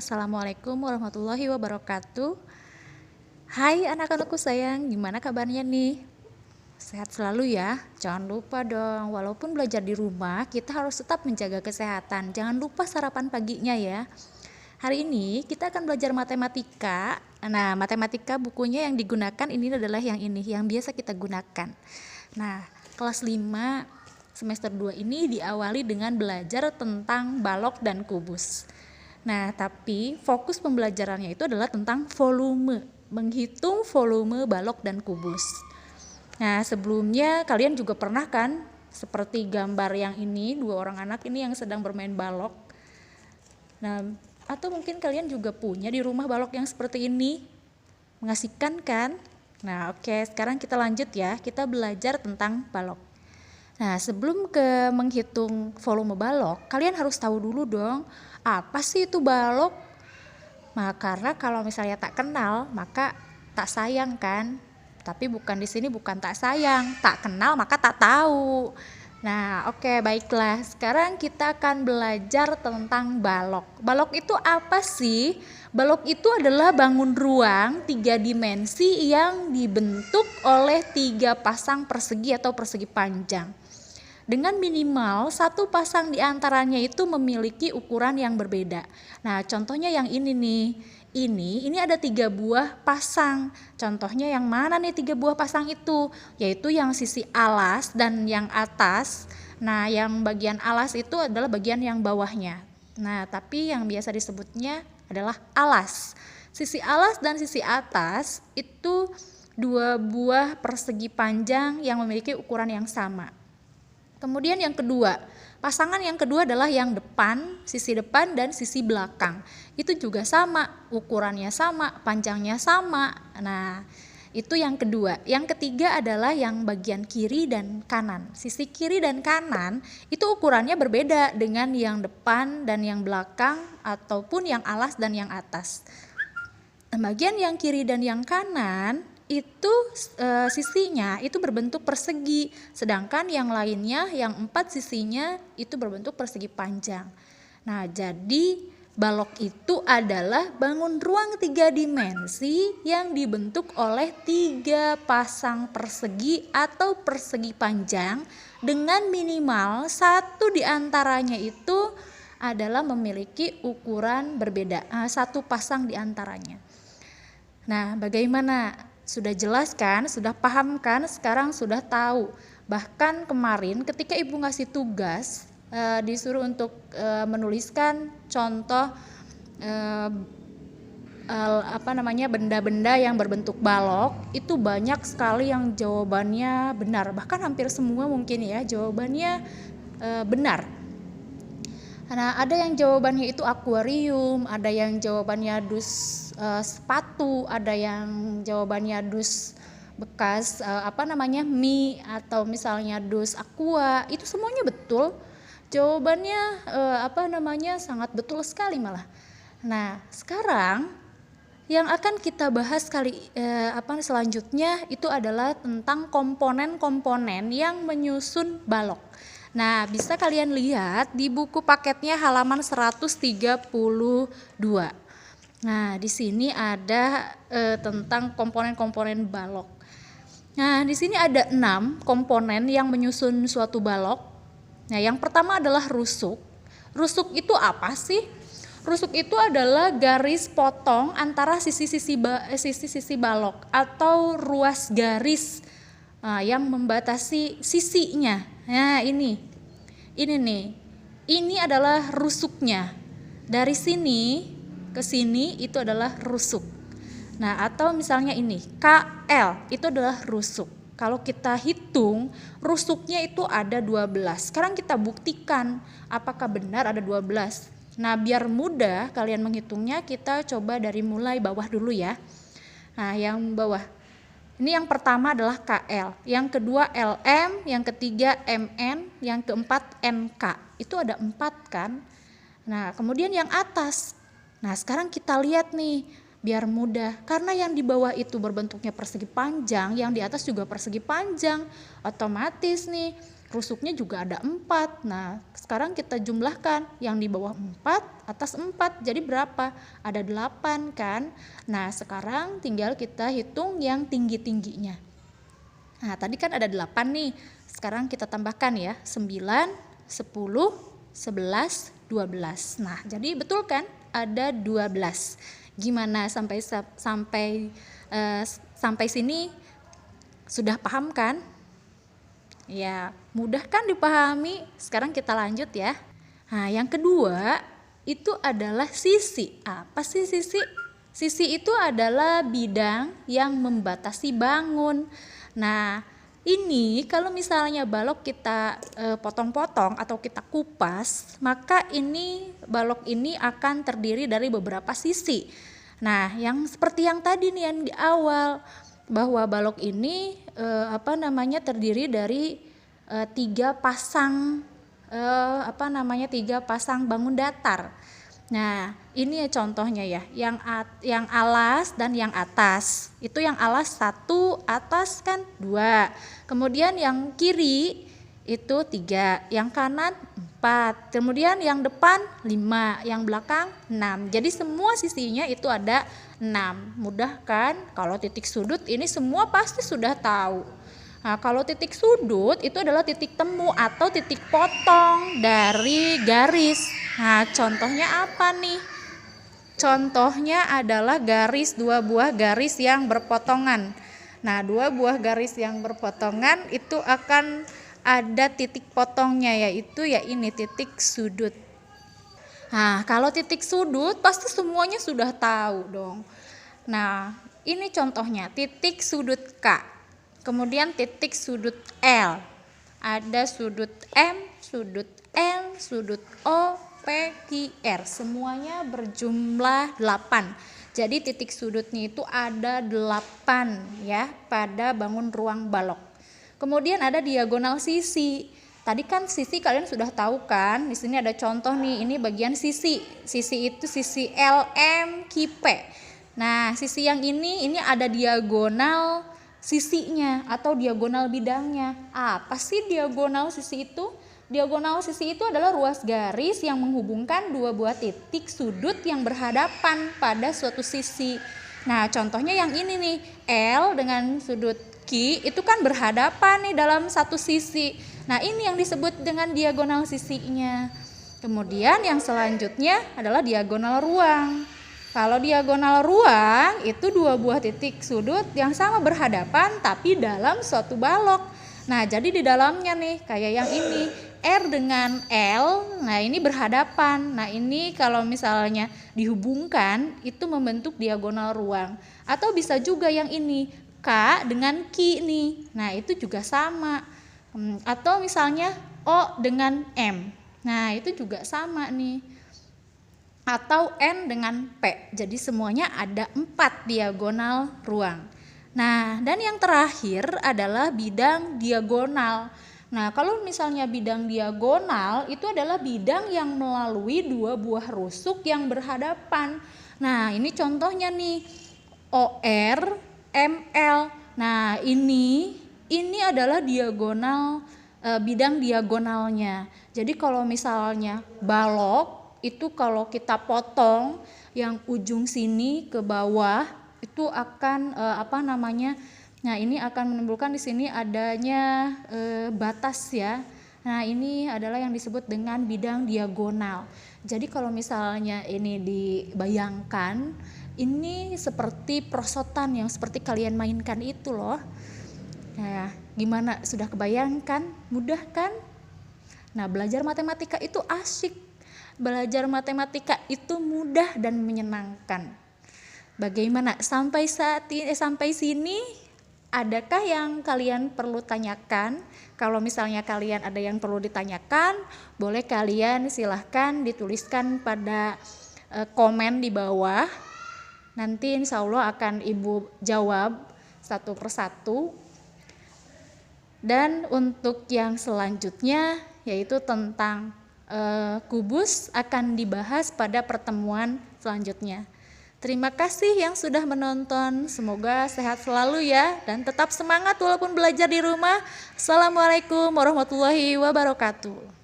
Assalamualaikum warahmatullahi wabarakatuh. Hai anak-anakku sayang, gimana kabarnya nih? Sehat selalu ya. Jangan lupa dong, walaupun belajar di rumah, kita harus tetap menjaga kesehatan. Jangan lupa sarapan paginya ya. Hari ini kita akan belajar matematika. Nah, matematika bukunya yang digunakan ini adalah yang biasa kita gunakan. Nah, kelas 5 semester 2 ini diawali dengan belajar tentang balok dan kubus. Nah, tapi fokus pembelajarannya itu adalah tentang volume, menghitung volume balok dan kubus. Nah, sebelumnya kalian juga pernah kan, seperti gambar yang ini, dua orang anak ini yang sedang bermain balok. Nah, atau mungkin kalian juga punya di rumah balok yang seperti ini. Mengasihkan kan? Nah, oke, sekarang kita lanjut ya, kita belajar tentang balok. Nah, sebelum ke menghitung volume balok, kalian harus tahu dulu dong, apa sih itu balok? Nah, karena kalau misalnya tak kenal, maka tak sayang kan? Tapi di sini bukan tak sayang, tak kenal maka tak tahu. Nah, oke, baiklah. Sekarang kita akan belajar tentang balok. Balok itu apa sih? Balok itu adalah bangun ruang 3 dimensi yang dibentuk oleh 3 pasang persegi atau persegi panjang. Dengan minimal satu pasang di antaranya itu memiliki ukuran yang berbeda. Nah, contohnya yang ini nih. Ini ada 3 buah pasang. Contohnya yang mana nih 3 buah pasang itu? Yaitu yang sisi alas dan yang atas. Nah, yang bagian alas itu adalah bagian yang bawahnya. Nah, tapi yang biasa disebutnya adalah alas. Sisi alas dan sisi atas itu 2 buah persegi panjang yang memiliki ukuran yang sama. Kemudian yang kedua, pasangan yang kedua adalah yang depan, sisi depan dan sisi belakang. Itu juga sama, ukurannya sama, panjangnya sama. Nah, itu yang kedua. Yang ketiga adalah yang bagian kiri dan kanan. Sisi kiri dan kanan itu ukurannya berbeda dengan yang depan dan yang belakang ataupun yang alas dan yang atas. Bagian yang kiri dan yang kanan itu sisinya itu berbentuk persegi, sedangkan yang lainnya yang 4 sisinya itu berbentuk persegi panjang. Nah, jadi balok itu adalah bangun ruang 3 dimensi yang dibentuk oleh 3 pasang persegi atau persegi panjang dengan minimal satu di antaranya itu adalah memiliki ukuran berbeda, satu pasang di antaranya. Nah, bagaimana? Sudah jelas kan? Sudah paham kan? Sekarang sudah tahu. Bahkan kemarin ketika ibu ngasih tugas, disuruh untuk menuliskan contoh benda-benda yang berbentuk balok, itu banyak sekali yang jawabannya benar. Bahkan hampir semua mungkin ya jawabannya benar. Nah, ada yang jawabannya itu akuarium, ada yang jawabannya dus sepatu, ada yang jawabannya dus bekas mie atau misalnya dus aqua. Itu semuanya betul. Jawabannya sangat betul sekali malah. Nah, sekarang yang akan kita bahas selanjutnya itu adalah tentang komponen-komponen yang menyusun balok. Nah, bisa kalian lihat di buku paketnya halaman 132. Nah, di sini ada tentang komponen-komponen balok. Nah, di sini ada 6 komponen yang menyusun suatu balok. Nah, yang pertama adalah rusuk. Rusuk itu apa sih? Rusuk itu adalah garis potong antara sisi-sisi balok atau ruas garis yang membatasi sisinya. Nah, ini nih. Ini adalah rusuknya. Dari sini ke sini itu adalah rusuk. Nah, atau misalnya ini, KL itu adalah rusuk. Kalau kita hitung, rusuknya itu ada 12. Sekarang kita buktikan apakah benar ada 12. Nah, biar mudah kalian menghitungnya, kita coba dari mulai bawah dulu ya. Nah, yang bawah. Ini yang pertama adalah KL, yang kedua LM, yang ketiga MN, yang keempat NK. Itu ada 4 kan? Nah, kemudian yang atas. Nah, sekarang kita lihat nih, biar mudah. Karena yang di bawah itu berbentuknya persegi panjang, yang di atas juga persegi panjang. Otomatis nih, rusuknya juga ada 4. Nah, sekarang kita jumlahkan yang di bawah 4, atas 4. Jadi berapa? Ada 8 kan? Nah, sekarang tinggal kita hitung yang tinggi-tingginya. Nah, tadi kan ada 8 nih. Sekarang kita tambahkan ya, 9, 10, 11, 12. Nah, jadi betul kan? Ada 12. Gimana sampai sini sudah paham kan? Ya, mudah kan dipahami? Sekarang kita lanjut ya. Nah, yang kedua itu adalah sisi. Apa sih sisi? Sisi itu adalah bidang yang membatasi bangun. Nah, ini kalau misalnya balok kita potong-potong atau kita kupas, maka ini balok ini akan terdiri dari beberapa sisi. Nah, yang seperti yang tadi nih yang di awal, bahwa balok ini terdiri dari 3 pasang bangun datar. Nah, ini ya contohnya ya, yang alas dan yang atas. Itu yang alas 1, atas kan 2. Kemudian yang kiri itu 3, yang kanan 4. Kemudian yang depan 5, yang belakang 6. Jadi semua sisinya itu ada 6. Mudah kan? Kalau titik sudut ini semua pasti sudah tahu. Nah, kalau titik sudut itu adalah titik temu atau titik potong dari garis. Nah, contohnya apa nih? Contohnya adalah 2 buah garis yang berpotongan. Nah, 2 buah garis yang berpotongan itu akan ada titik potongnya, yaitu ini titik sudut. Nah, kalau titik sudut pasti semuanya sudah tahu dong. Nah, ini contohnya titik sudut K. Kemudian titik sudut L. Ada sudut M, sudut N, sudut O, P, Q, R. Semuanya berjumlah 8. Jadi titik sudutnya itu ada 8 ya pada bangun ruang balok. Kemudian ada diagonal sisi. Tadi kan sisi kalian sudah tahu kan? Di sini ada contoh nih, ini bagian sisi. Sisi itu sisi LM, Q, P. Nah, sisi yang ini ada diagonal sisinya atau diagonal bidangnya. Apa sih diagonal sisi itu? Diagonal sisi itu adalah ruas garis yang menghubungkan 2 buah titik sudut yang berhadapan pada suatu sisi. Nah, contohnya yang ini nih, L dengan sudut Q itu kan berhadapan nih dalam satu sisi. Nah, ini yang disebut dengan diagonal sisinya. Kemudian yang selanjutnya adalah diagonal ruang. Kalau diagonal ruang itu 2 buah titik sudut yang sama berhadapan tapi dalam suatu balok. Nah, jadi di dalamnya nih kayak yang ini R dengan L, nah ini berhadapan. Nah, ini kalau misalnya dihubungkan itu membentuk diagonal ruang. Atau bisa juga yang ini K dengan Q nih. Nah, itu juga sama. Atau misalnya O dengan M. Nah, itu juga sama nih. Atau N dengan P. Jadi semuanya ada 4 diagonal ruang. Nah, dan yang terakhir adalah bidang diagonal. Nah, kalau misalnya bidang diagonal itu adalah bidang yang melalui 2 buah rusuk yang berhadapan. Nah, ini contohnya nih, OR, ML. Nah, ini adalah diagonal, bidang diagonalnya. Jadi kalau misalnya balok itu kalau kita potong yang ujung sini ke bawah itu akan nah ini akan menimbulkan di sini adanya batas ya. Nah, ini adalah yang disebut dengan bidang diagonal. Jadi kalau misalnya ini dibayangkan, ini seperti perosotan yang seperti kalian mainkan itu loh. Nah, gimana, sudah kebayangkan? Mudah kan? Nah, belajar matematika itu asyik. Belajar matematika itu mudah dan menyenangkan. Bagaimana sampai sini? Adakah yang kalian perlu tanyakan? Kalau misalnya kalian ada yang perlu ditanyakan, boleh kalian silahkan dituliskan pada komen di bawah. Nanti insya Allah akan Ibu jawab satu persatu. Dan untuk yang selanjutnya yaitu tentang kubus akan dibahas pada pertemuan selanjutnya. Terima kasih yang sudah menonton. Semoga sehat selalu ya dan tetap semangat walaupun belajar di rumah. Assalamualaikum warahmatullahi wabarakatuh.